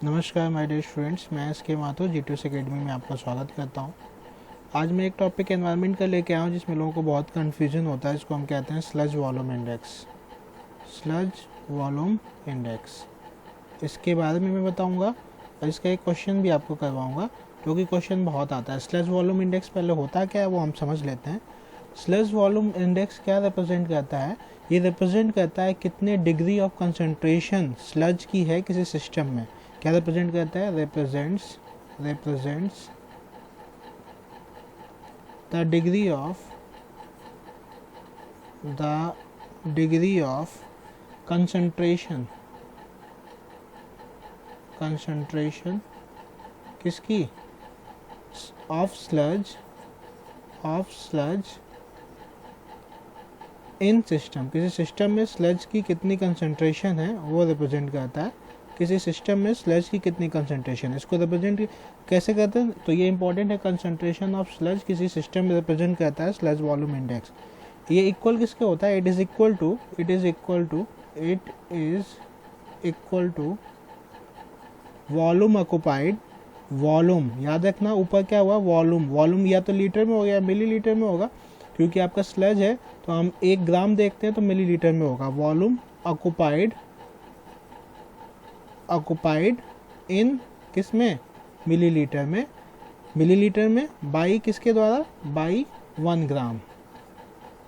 नमस्कार my dear students, मैं S के माथुर G2S एकेडमी में आपका स्वागत करता हूं। आज मैं एक टॉपिक एनवायरनमेंट का लेके आया हूं जिसमें लोगों को बहुत कन्फ्यूजन होता है। इसको हम कहते हैं sludge volume index. Sludge volume index, इसके बारे में मैं बताऊंगा और इसका एक क्वेश्चन भी आपको करवाऊंगा क्योंकि क्वेश्चन बहुत आता है। स्लज वॉल्यूम इंडेक्स पहले होता क्या है वो हम समझ लेते हैं। स्लज वॉल्यूम इंडेक्स क्या रिप्रेजेंट करता है? ये रिप्रेजेंट करता है कितने डिग्री ऑफ कंसंट्रेशन स्लज की है किसी सिस्टम में। क्या रिप्रेजेंट करता है? Represents the degree of concentration किसकी? Of sludge in system. किसी सिस्टम में स्लज की कितनी कंसंट्रेशन है वो रिप्रेजेंट करता है किसी सिस्टम में स्लज की कितनी कंसंट्रेशन। इसको रिप्रेजेंट कैसे करते हैं तो ये इंपॉर्टेंट है। कंसंट्रेशन ऑफ स्लज किसी सिस्टम में रिप्रेजेंट करता है स्लज वॉल्यूम इंडेक्स। ये इक्वल किसके होता है? It is equal to volume occupied. Volume याद रखना, ऊपर क्या हुआ? वॉल्यूम या तो लीटर में होगा या मिलीलीटर में होगा। क्योंकि आपका स्लज है तो हम 1 ग्राम देखते हैं तो मिलीलीटर में होगा। वॉल्यूम ऑक्युपाइड इन किस में? मिलीलीटर में बाई किसके द्वारा? By 1 gram.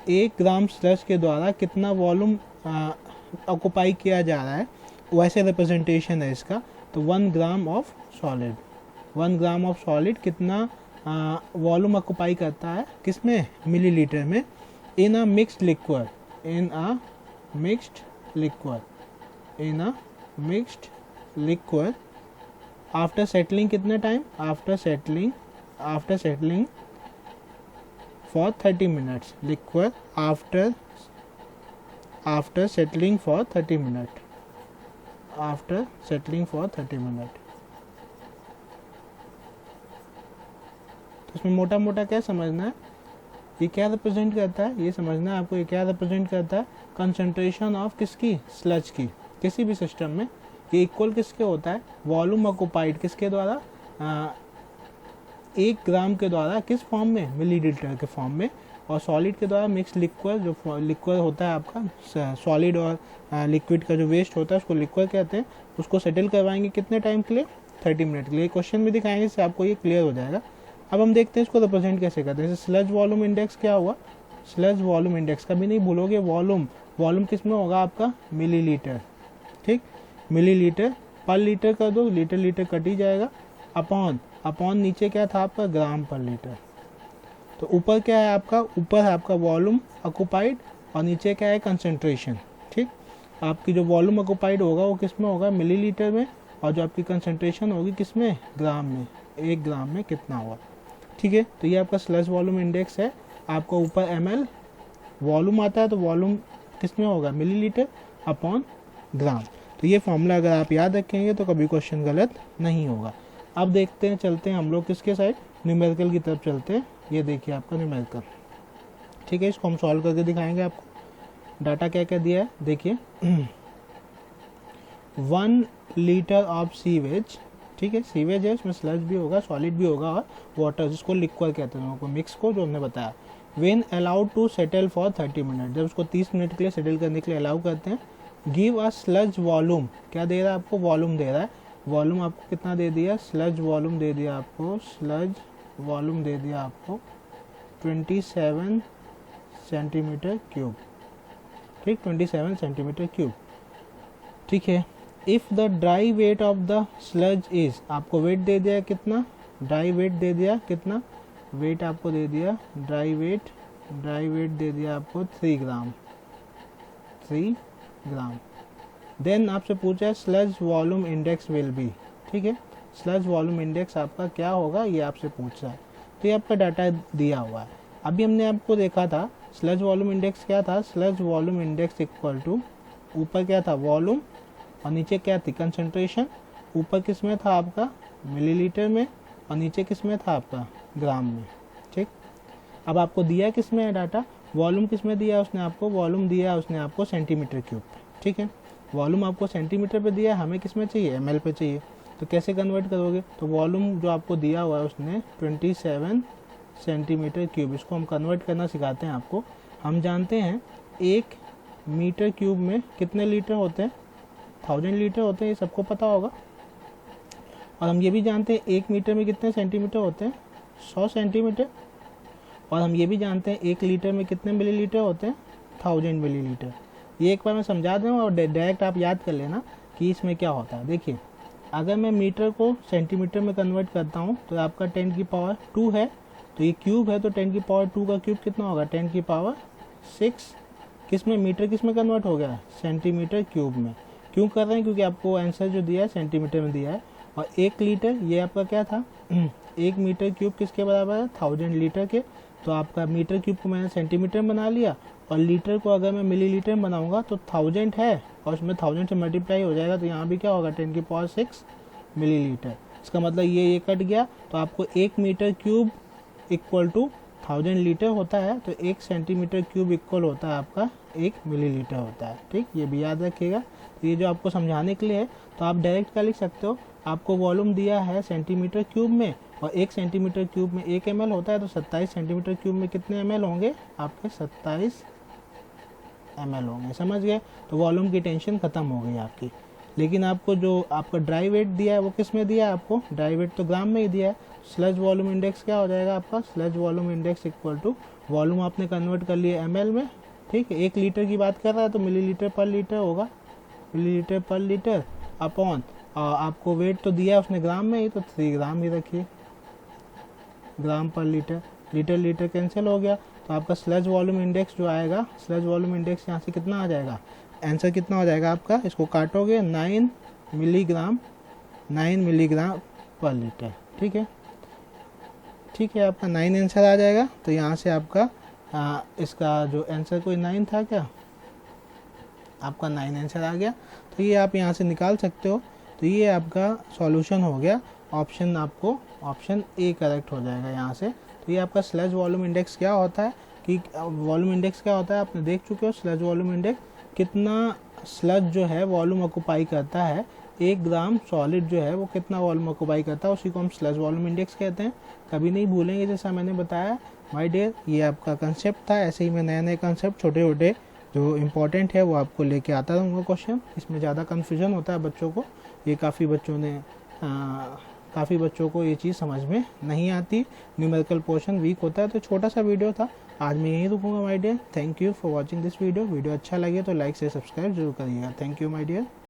1 ग्राम स्लज के द्वारा कितना वॉल्यूम ऑक्युपाई किया जा रहा है वैसे रिप्रेजेंटेशन है इसका। तो 1 ग्राम ऑफ सॉलिड कितना वॉल्यूम ऑक्युपाई करता है किसमें? मिलीलीटर में। In a mixed liquid after settling कितने time? After settling for 30 minutes. Liquid after settling for 30 minute. तो इसमें मोटा मोटा क्या समझना है? ये क्या रिप्रेजेंट करता है ये समझना है आपको। ये क्या रिप्रेजेंट करता है? कंसंट्रेशन ऑफ किसकी? स्लज की। किसी भी सिस्टम में ये इक्वल किसके होता है? वॉल्यूम ऑक्युपाइड किसके द्वारा? 1 ग्राम के द्वारा। किस फॉर्म में? मिलीलीटर के फॉर्म में। और सॉलिड के द्वारा मिक्स लिक्विड। जो लिक्विड होता है आपका सॉलिड और लिक्विड का जो वेस्ट होता है उसको लिक्विड कहते हैं। उसको सेटल करवाएंगे कितने टाइम के लिए? 30 मिनट के लिए। क्वेश्चन भी दिखाएंगे इससे आपको ये क्लियर हो जाएगा। अब हम देखते हैं इसको रिप्रेजेंट कैसे करते हैं। जैसे स्लज वॉल्यूम इंडेक्स क्या हुआ? स्लज वॉल्यूम इंडेक्स कभी नहीं भूलोगे। वॉल्यूम किस में होगा आपका? मिलीलीटर। ठीक, मिलीलीटर पर लीटर कर दो, लीटर कट ही जाएगा। अपॉन नीचे क्या था आपका? ग्राम पर लीटर। तो ऊपर क्या है आपका? ऊपर है आपका वॉल्यूम ऑक्युपाइड और नीचे क्या है? कंसंट्रेशन। ठीक, आपकी जो वॉल्यूम ऑक्युपाइड होगा वो किस में होगा? मिलीलीटर में। और जो आपकी कंसंट्रेशन होगी किस में? ग्राम में। 1 ग्राम में कितना हुआ? ठीक है, तो ये आपका स्लज वॉल्यूम इंडेक्स है। आपको ऊपर ml वॉल्यूम आता है तो वॉल्यूम किस में होगा? Millilitre upon gram. तो ये फॉर्मूला अगर आप याद रखेंगे तो कभी क्वेश्चन गलत नहीं होगा। अब देखते हैं, चलते हैं हम लोग किसके साइड? न्यूमेरिकल की तरफ चलते हैं। ये देखिए आपका न्यूमेरिकल। ठीक है, इसको हम सॉल्व करके दिखाएंगे आपको। डाटा क्या क्या दिया है देखिए। 1 लीटर ऑफ सीवेज। ठीक है, सीवेज है, इसमें स्लज भी होगा, सॉलिड भी होगा और वाटर जिसको लिक्विड कहते हैं, को मिक्स को जो हमने बताया। When allowed to settle for 30 minute, जब उसको 30 मिनट के लिए सेटल करने के लिए अलाउ करते हैं। गिव अ स्लज वॉल्यूम, क्या दे रहा है आपको? वॉल्यूम दे रहा है। वॉल्यूम आपको कितना दे दिया? स्लज वॉल्यूम दे दिया आपको। 27 सेंटीमीटर क्यूब। ठीक, 27 सेंटीमीटर क्यूब। ठीक है, if the dry weight of the sludge is, आपको वेट दे दिया कितना? ड्राई वेट दे दिया कितना? वेट आपको दे दिया ड्राई वेट दे दिया आपको 3 ग्राम। देन आपसे पूछा है sludge volume index will be. ठीक है, स्लज वॉल्यूम इंडेक्स आपका क्या होगा ये आपसे पूछ रहा है। तो ये आपका डाटा दिया हुआ है। अभी हमने आपको देखा था स्लज वॉल्यूम इंडेक्स क्या था? Sludge volume index equal to, ऊपर क्या था? वॉल्यूम और नीचे क्या थी? कंसंट्रेशन। ऊपर किस में था आपका? मिलीलीटर में और नीचे किस में था आपका? ग्राम में। ठीक, अब आपको दिया किस में है डाटा? वॉल्यूम किस में दिया उसने आपको? वॉल्यूम दिया उसने आपको सेंटीमीटर क्यूब पे। ठीक है, वॉल्यूम आपको सेंटीमीटर पे दिया, हमें किस में चाहिए? ml पे चाहिए। तो कैसे कन्वर्ट करोगे, तो वॉल्यूम जो आपको दिया हुआ है उसने 27 सेंटीमीटर क्यूब, इसको हम कन्वर्ट करना सिखाते हैं आपको। हम जानते हैं 1 मीटर क्यूब में कितने लीटर होते हैं, 1000 लीटर होते हैं, ये सबको पता होगा। और हम ये भी जानते हैं 1 मीटर में कितने सेंटीमीटर होते हैं, 100 सेंटीमीटर। और हम ये भी जानते हैं 1 लीटर में कितने मिलीलीटर होते हैं, 1000 मिलीलीटर। ये एक बार मैं समझा दूँ और डायरेक्ट आप याद कर लेना कि इसमें क्या होता है। देखिए, अगर मैं मीटर को सेंटीमीटर में कन्वर्ट करता हूँ तो आपका 10 की पावर 2 है, तो ये क्यूब है तो 10 की पावर 2 का क्यूब कितना होगा, 10 की पावर 6। किस में, मीटर किस में कन्वर्ट हो गया, सेंटीमीटर क्यूब में। क्यों कर रहे हैं, क्योंकि आपको आंसर जो दिया है सेंटीमीटर में दिया है। और 1 लीटर ये आपका क्या था 1 मीटर क्यूब किसके बराबर है, 1000 लीटर के। तो आपका मीटर क्यूब को मैंने सेंटीमीटर बना लिया, और लीटर को अगर मैं मिलीलीटर में बनाऊंगा तो 1000 है और उसमें 1000 से मल्टीप्लाई हो जाएगा, तो यहाँ भी क्या होगा 10 की पावर 6 मिलीलीटर। इसका मतलब ये कट गया, तो आपको 1 metre cube equal to 1000 litre होता है, तो 1 सेंटीमीटर क्यूब इक्वल होता है आपका 1 मिलीलीटर होता है। ठीक, ये भी याद रखिएगा। तो ये जो आपको समझाने के लिए है, तो आप डायरेक्ट क्या लिख सकते हो, आपको वॉल्यूम दिया है सेंटीमीटर क्यूब में, और 1 सेंटीमीटर क्यूब में 1 ml होता है, तो 27 सेंटीमीटर क्यूब में कितने ml होंगे, आपके 27 ml होंगे। समझ गए, तो वॉल्यूम की टेंशन खत्म हो गई आपकी। लेकिन आपको जो आपका ड्राई वेट दिया है वो किस में दिया है, आपको ड्राई वेट तो ग्राम में ही दिया है। स्लज वॉल्यूम इंडेक्स क्या हो जाएगा आपका, sludge volume index equal to volume आपने कन्वर्ट कर लिया ml में। ठीक है, 1 लीटर की बात कर रहा है तो मिलीलीटर पर लीटर होगा, मिलीलीटर पर लीटर अपॉन आपको वेट तो दिया है उसने ग्राम में ही, तो 3 ग्राम ही रखिए, ग्राम पर लीटर। लीटर लीटर कैंसिल हो गया, तो आपका स्लज वॉल्यूम इंडेक्स जो आएगा, स्लज वॉल्यूम इंडेक्स यहाँ से कितना आ जाएगा, आंसर कितना हो जाएगा आपका, इसको काटोगे 9 मिलीग्राम पर लीटर। ठीक है, ठीक है, आपका 9 आंसर आ जाएगा। तो यहाँ से आपका इसका जो आंसर कोई 9 था क्या, आपका 9 आंसर आ गया। तो ये आप यहाँ से निकाल सकते हो। तो ये आपका सॉल्यूशन हो गया, ऑप्शन आपको ऑप्शन ए करेक्ट हो जाएगा यहाँ से। तो ये आपका स्लज वॉल्यूम इंडेक्स क्या होता है, कि वॉल्यूम इंडेक्स क्या होता है आपने देख चुके हो। स्लज वॉल्यूम इंडेक्स कितना स्लज जो है वॉल्यूम ऑक्यूपाई करता है, 1 ग्राम सॉलिड जो है वो कितना वॉल्यूम ऑक्यूपाई करता है, उसी को हम स्लज वॉल्यूम इंडेक्स कहते हैं। कभी नहीं भूलेंगे, जैसा मैंने बताया माय डियर, ये आपका कंसेप्ट था। ऐसे ही मैं नए नए कंसेप्ट छोटे छोटे जो इम्पोर्टेंट है वो आपको लेके आता रहूँगा क्वेश्चन। इसमें ज़्यादा कन्फ्यूजन होता है बच्चों को, ये काफ़ी बच्चों को ये चीज़ समझ में नहीं आती, न्यूमेरिकल पोर्शन वीक होता है। तो छोटा सा वीडियो था, आज मैं यहीं रुकूंगा my dear. Thank you for watching this video. Video अच्छा लगे तो लाइक से सब्सक्राइब जरूर करिएगा। Thank you my dear.